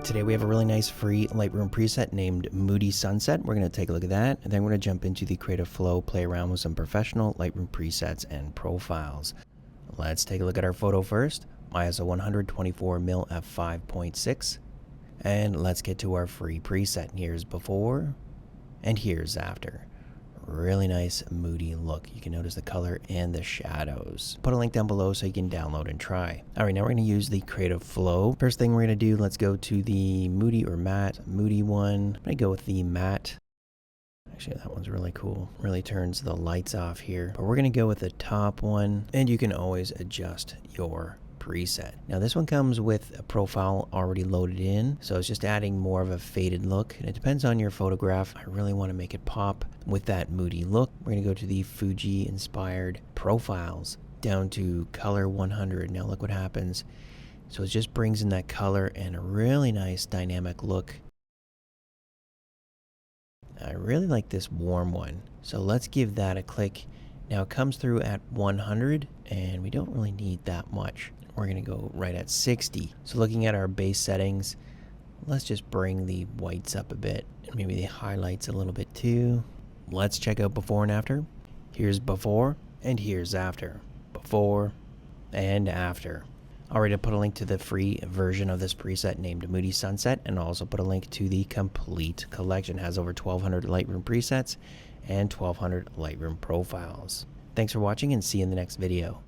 Today we have a really nice free Lightroom preset named Moody Sunset. We're going to take a look at that, and then we're going to jump into the Creative Flow, play around with some professional Lightroom presets and profiles. Let's take a look at our photo first. ISO 124mm f5.6. And let's get to our free preset. Here's before, and here's after. Really nice moody look. You can notice the color and the shadows. Put a link down below so you can download and try. All right, now we're going to use the Creative Flow. First thing we're going to do, let's go to the Moody or matte. Moody one. I'm going to go with the matte. Actually, that one's really cool. Really turns the lights off here. But we're going to go with the top one, and you can always adjust your preset. Now this one comes with a profile already loaded in, so it's just adding more of a faded look, and it depends on your photograph. I really want to make it pop with that moody look. We're going to go to the Fuji inspired profiles down to color 100. Now look what happens. So it just brings in that color and a really nice dynamic look. I really like this warm one, so let's give that a click. Now it comes through at 100, and we don't really need that much. We're going to go right at 60. So looking at our base settings, let's just bring the whites up a bit, and maybe the highlights a little bit too. Let's check out before and after. Here's before, and here's after. Before and after. Already put a link to the free version of this preset named Moody Sunset, and also put a link to the complete collection. It has over 1,200 Lightroom presets and 1,200 Lightroom profiles. Thanks for watching, and see you in the next video.